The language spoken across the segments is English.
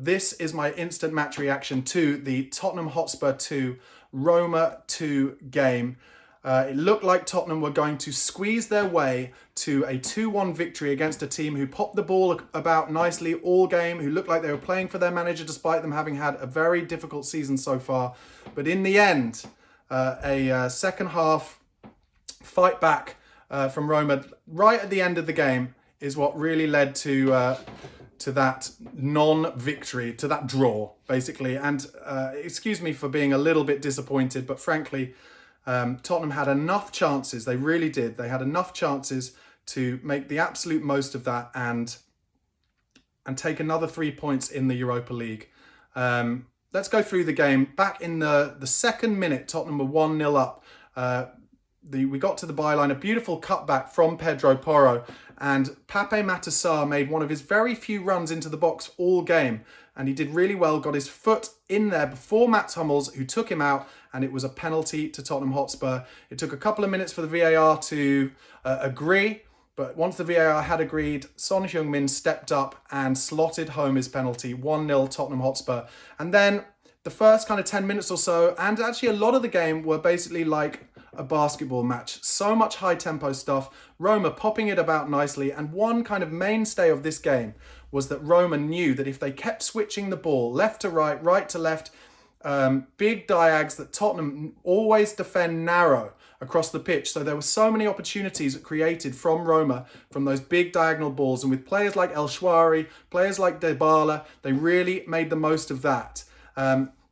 this is my instant match reaction to the Tottenham Hotspur 2, Roma 2 game. It looked like Tottenham were going to squeeze their way to a 2-1 victory against a team who popped the ball about nicely all game, who looked like they were playing for their manager despite them having had a very difficult season so far. But in the end, a second half fight back from Roma right at the end of the game is what really led to that non-victory, to that draw, basically. And excuse me for being a little bit disappointed, but frankly, Tottenham had enough chances. They really did. They had enough chances to make the absolute most of that and take another 3 points in the Europa League. Let's go through the game. Back in the second minute, Tottenham were 1-0 up. We got to the byline, a beautiful cutback from Pedro Porro, and Pape Matar Sarr made one of his very few runs into the box all game, and he did really well, got his foot in there before Mats Hummels, who took him out, and it was a penalty to Tottenham Hotspur. It took a couple of minutes for the VAR to agree, but once the VAR had agreed, Son Heung-min stepped up and slotted home his penalty, 1-0 Tottenham Hotspur. And then the first kind of 10 minutes or so, and actually a lot of the game, were basically like a basketball match. So much high tempo stuff, Roma popping it about nicely, and one kind of mainstay of this game was that Roma knew that if they kept switching the ball left to right, right to left, big diags that Tottenham always defend narrow across the pitch. So there were so many opportunities created from Roma from those big diagonal balls, and with players like El Shwari, players like Dybala, they really made the most of that.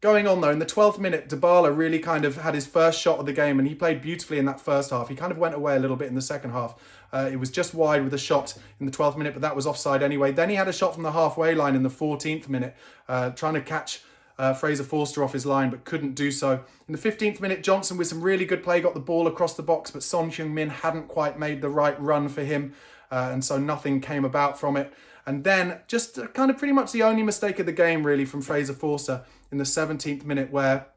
Going on though, in the 12th minute, Dybala really kind of had his first shot of the game, and he played beautifully in that first half. He kind of went away a little bit in the second half. It was just wide with a shot in the 12th minute, but that was offside anyway. Then he had a shot from the halfway line in the 14th minute, trying to catch Fraser Forster off his line, but couldn't do so. In the 15th minute, Johnson with some really good play got the ball across the box, but Son Heung-min hadn't quite made the right run for him, and so nothing came about from it. And then just kind of pretty much the only mistake of the game really from Fraser Forster in the 17th minute, where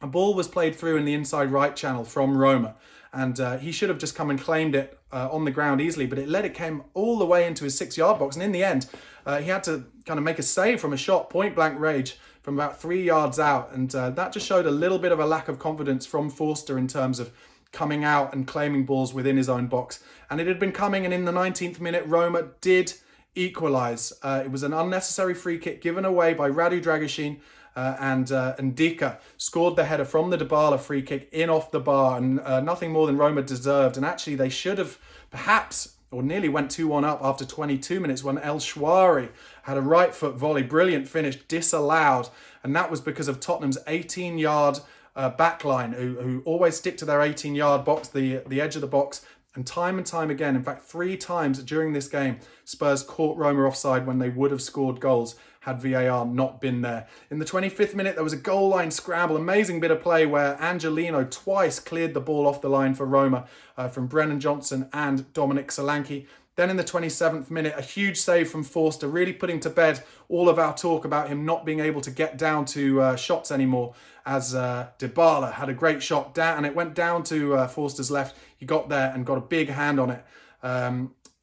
a ball was played through in the inside right channel from Roma, and he should have just come and claimed it on the ground easily, but it came all the way into his 6-yard box, and in the end he had to kind of make a save from a shot, point blank range, from about 3 yards out, and that just showed a little bit of a lack of confidence from Forster in terms of coming out and claiming balls within his own box. And it had been coming, and in the 19th minute Roma did equalise. It was an unnecessary free kick given away by Radu Dragusin, and Ndika scored the header from the Dybala free kick in off the bar, and nothing more than Roma deserved. And actually they should have perhaps, or nearly went 2-1 up after 22 minutes when El Shwari had a right foot volley, brilliant finish, disallowed, and that was because of Tottenham's 18-yard backline, who always stick to their 18-yard box, the edge of the box. And time again, in fact 3 times during this game, Spurs caught Roma offside when they would have scored goals had VAR not been there. In the 25th minute, there was a goal line scramble, amazing bit of play where Angelino twice cleared the ball off the line for Roma from Brennan Johnson and Dominic Solanke. Then in the 27th minute, a huge save from Forster, really putting to bed all of our talk about him not being able to get down to shots anymore, as Dybala had a great shot down, and it went down to Forster's left. He got there and got a big hand on it.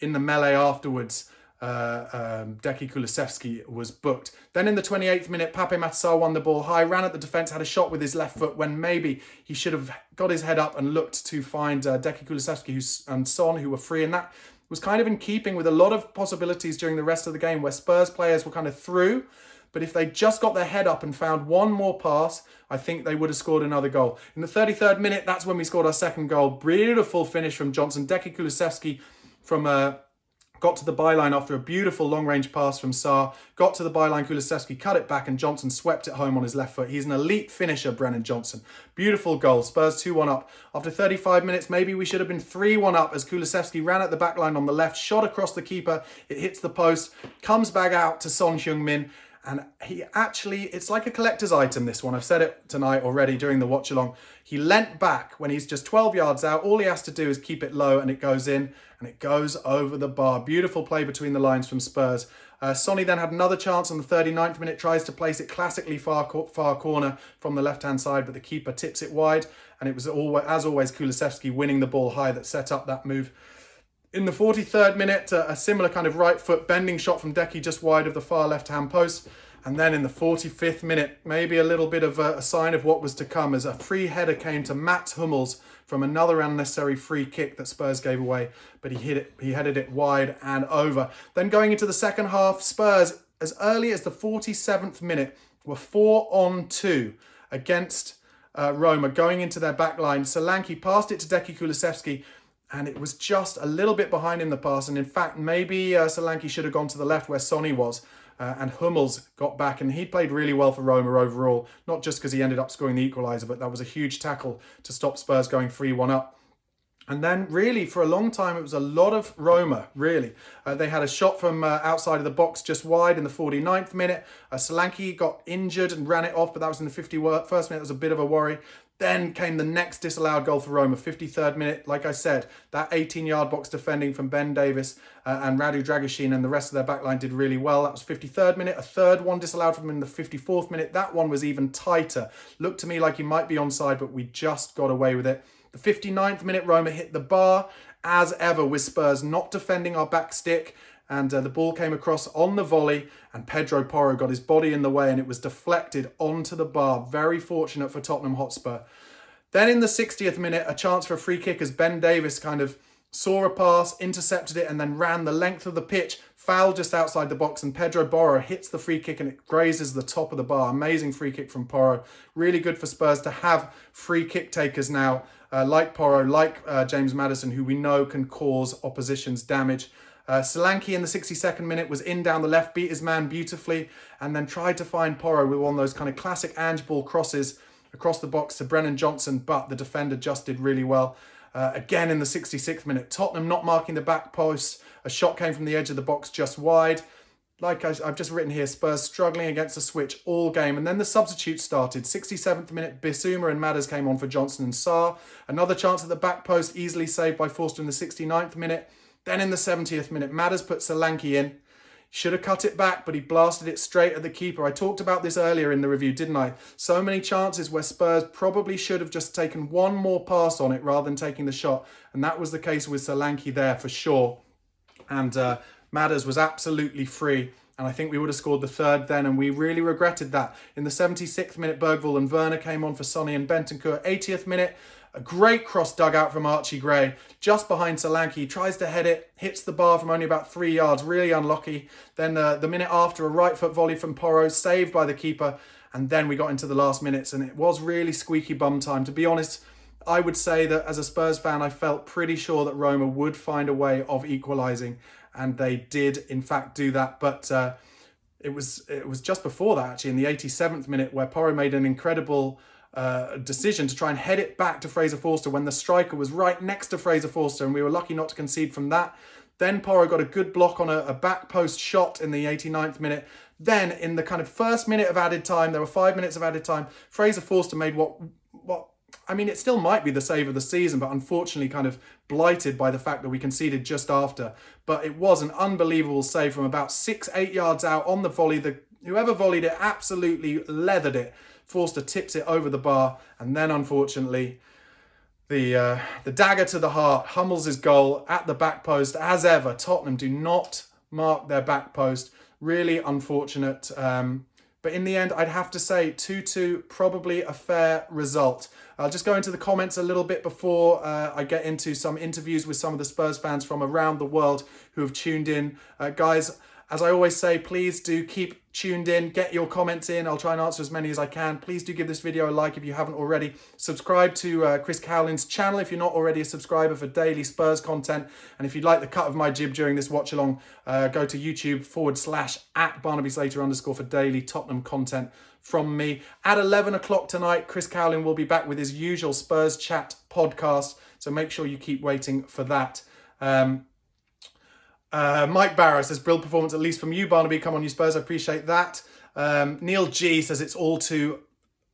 In the melee afterwards, Deki Kulusevski was booked. Then in the 28th minute, Pape Matar Sarr won the ball high, ran at the defence, had a shot with his left foot when maybe he should have got his head up and looked to find Deki Kulusevski and Son, who were free, and that was kind of in keeping with a lot of possibilities during the rest of the game where Spurs players were kind of through, but if they just got their head up and found one more pass, I think they would have scored another goal. In the 33rd minute, that's when we scored our second goal. Beautiful finish from Johnson. Deki Kulusevski got to the byline after a beautiful long-range pass from Sarr. Got to the byline, Kulusevski cut it back, and Johnson swept it home on his left foot. He's an elite finisher, Brennan Johnson. Beautiful goal. Spurs 2-1 up. After 35 minutes, maybe we should have been 3-1 up as Kulusevski ran at the back line on the left, shot across the keeper. It hits the post, comes back out to Son Heung-min, and he actually, it's like a collector's item, this one. I've said it tonight already during the watch-along. He leant back when he's just 12 yards out. All he has to do is keep it low, and it goes in, and it goes over the bar. Beautiful play between the lines from Spurs. Sonny then had another chance on the 39th minute, tries to place it classically far corner from the left-hand side, but the keeper tips it wide, and it was, as always, Kulusevski winning the ball high that set up that move. In the 43rd minute, a similar kind of right foot bending shot from Deki just wide of the far left-hand post. And then in the 45th minute, maybe a little bit of a sign of what was to come, as a free header came to Mats Hummels from another unnecessary free kick that Spurs gave away, but he headed it wide and over. Then going into the second half, Spurs, as early as the 47th minute, were 4-on-2 against Roma, going into their back line. Solanke passed it to Deki Kulusevski, and it was just a little bit behind in the pass. And in fact, maybe Solanke should have gone to the left where Sonny was. And Hummels got back, and he played really well for Roma overall, not just because he ended up scoring the equaliser, but that was a huge tackle to stop Spurs going 3-1 up. And then really for a long time, it was a lot of Roma, really. They had a shot from outside of the box just wide in the 49th minute. Solanke got injured and ran it off, but that was in the 51st minute. It was a bit of a worry. Then came the next disallowed goal for Roma, 53rd minute. Like I said, that 18-yard box defending from Ben Davis and Radu Dragusin and the rest of their backline did really well. That was 53rd minute. A third one disallowed from him in the 54th minute. That one was even tighter. Looked to me like he might be onside, but we just got away with it. The 59th minute, Roma hit the bar, as ever with Spurs not defending our back stick. And the ball came across on the volley, and Pedro Porro got his body in the way, and it was deflected onto the bar. Very fortunate for Tottenham Hotspur. Then in the 60th minute, a chance for a free kick as Ben Davis kind of saw a pass, intercepted it, and then ran the length of the pitch, fouled just outside the box, and Pedro Porro hits the free kick and it grazes the top of the bar. Amazing free kick from Porro. Really good for Spurs to have free kick takers now, like Porro, like James Maddison, who we know can cause opposition's damage. Solanke in the 62nd minute was in down the left, beat his man beautifully, and then tried to find Porro with one of those kind of classic Ange ball crosses across the box to Brennan Johnson, but the defender just did really well. Again in the 66th minute, Tottenham not marking the back post. A shot came from the edge of the box just wide. Like I've just written here, Spurs struggling against the switch all game. And then the substitutes started. 67th minute, Bissouma and Madders came on for Johnson and Sarr. Another chance at the back post, easily saved by Forster in the 69th minute. Then in the 70th minute, Madders put Solanke in. Should have cut it back, but he blasted it straight at the keeper. I talked about this earlier in the review, didn't I? So many chances where Spurs probably should have just taken one more pass on it rather than taking the shot. And that was the case with Solanke there for sure. And Madders was absolutely free. And I think we would have scored the third then, and we really regretted that. In the 76th minute, Bergvall and Werner came on for Sonny and Bentancur. 80th minute, a great cross dug out from Archie Gray, just behind Solanke. He tries to head it, hits the bar from only about 3 yards, really unlucky. Then the minute after, a right foot volley from Porro, saved by the keeper. And then we got into the last minutes, and it was really squeaky bum time. To be honest, I would say that as a Spurs fan, I felt pretty sure that Roma would find a way of equalising, and they did, in fact, do that. But it was just before that, actually, in the 87th minute, where Porro made an incredible decision to try and head it back to Fraser Forster when the striker was right next to Fraser Forster, and we were lucky not to concede from that. Then Porro got a good block on a back post shot in the 89th minute. Then in the kind of first minute of added time, there were 5 minutes of added time, Fraser Forster made what I mean, it still might be the save of the season, but unfortunately kind of blighted by the fact that we conceded just after. But it was an unbelievable save from about 6-8 yards out on the volley. Whoever volleyed it absolutely leathered it. Forster tips it over the bar, and then unfortunately the dagger to the heart, Hummels' goal at the back post. As ever, Tottenham do not mark their back post. Really unfortunate. But in the end, I'd have to say 2-2, probably a fair result. I'll just go into the comments a little bit before I get into some interviews with some of the Spurs fans from around the world who have tuned in. Guys, as I always say, please do keep tuned in. Get your comments in. I'll try and answer as many as I can. Please do give this video a like if you haven't already. Subscribe to Chris Cowlin's channel if you're not already a subscriber for daily Spurs content. And if you'd like the cut of my jib during this watch along, go to YouTube /@BarnabySlater_ for daily Tottenham content from me. At 11 o'clock tonight, Chris Cowlin will be back with his usual Spurs Chat podcast. So make sure you keep waiting for that. Mike Barrow says, brilliant performance, at least from you, Barnaby. Come on, you Spurs. I appreciate that. Neil G says it's all too,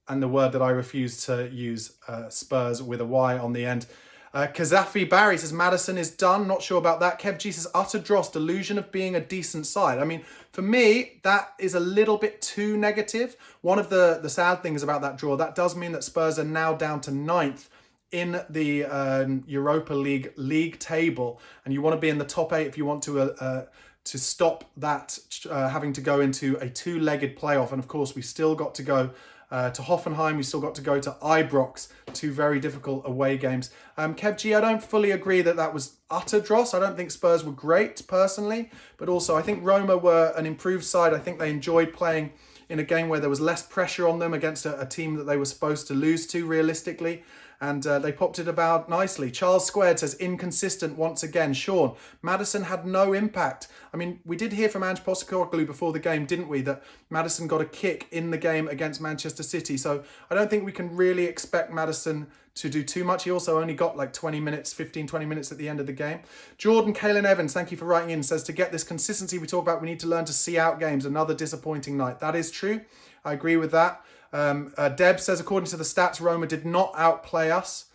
and the word that I refuse to use, Spurs with a Y on the end. Kazafi Barry says, Maddison is done. Not sure about that. Kev G says, utter dross, delusion of being a decent side. I mean, for me, that is a little bit too negative. One of the sad things about that draw, that does mean that Spurs are now down to 9th in the Europa League table, and you want to be in the top 8 if you want to to stop that having to go into a two-legged playoff. And of course, we still got to go to Hoffenheim. We still got to go to Ibrox, two very difficult away games. Kev G, I don't fully agree that that was utter dross. I don't think Spurs were great personally, but also I think Roma were an improved side. I think they enjoyed playing in a game where there was less pressure on them against a team that they were supposed to lose to realistically. And they popped it about nicely. Charles Squared says, inconsistent once again. Sean, Maddison had no impact. I mean, we did hear from Ange Postecoglou before the game, didn't we, that Maddison got a kick in the game against Manchester City. So I don't think we can really expect Maddison to do too much. He also only got like 20 minutes, 15, 20 minutes at the end of the game. Jordan Kalen Evans, thank you for writing in, says, to get this consistency we talk about, we need to learn to see out games. Another disappointing night. That is true. I agree with that. Deb says, according to the stats, Roma did not outplay us.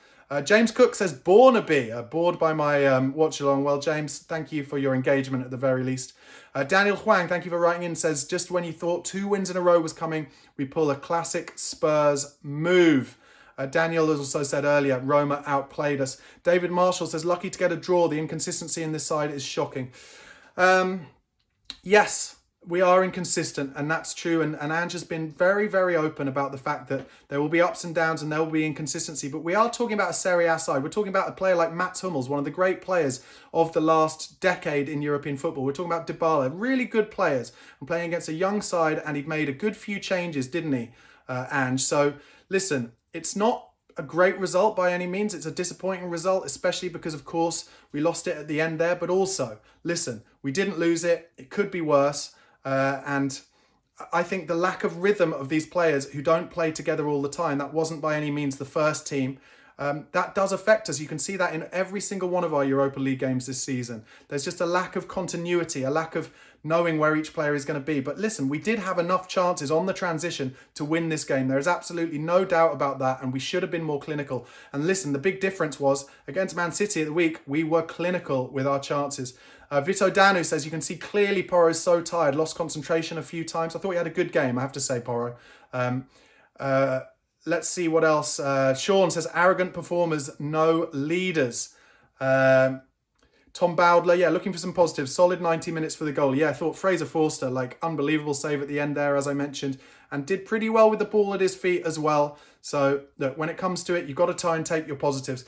James Cook says, Barnaby, bored by my watch along. Well, James, thank you for your engagement at the very least. Daniel Huang, thank you for writing in, says, just when you thought 2 wins in a row was coming, we pull a classic Spurs move. Daniel has also said earlier, Roma outplayed us. David Marshall says, lucky to get a draw. The inconsistency in this side is shocking. Yes. We are inconsistent, and that's true. And Ange has been very, very open about the fact that there will be ups and downs and there will be inconsistency. But we are talking about a Serie A side. We're talking about a player like Mats Hummels, one of the great players of the last decade in European football. We're talking about Dybala, really good players, and playing against a young side. And he'd made a good few changes, didn't he, Ange? So listen, it's not a great result by any means. It's a disappointing result, especially because, of course, we lost it at the end there. But also, listen, we didn't lose it. It could be worse. And I think the lack of rhythm of these players who don't play together all the time, that wasn't by any means the first team, that does affect us. You can see that in every single one of our Europa League games this season. There's just a lack of continuity, a lack of knowing where each player is going to be. But listen, we did have enough chances on the transition to win this game. There is absolutely no doubt about that, and we should have been more clinical. And listen, the big difference was against Man City at the week, we were clinical with our chances. Vito Danu says, you can see clearly Porro's so tired, lost concentration a few times. I thought he had a good game, I have to say, Porro. Let's see what else. Sean says, arrogant performers, no leaders. Tom Bowdler, yeah, looking for some positives. Solid 90 minutes for the goal. Yeah, I thought Fraser Forster, like, unbelievable save at the end there, as I mentioned, and did pretty well with the ball at his feet as well. So, look, when it comes to it, you've got to try and take your positives.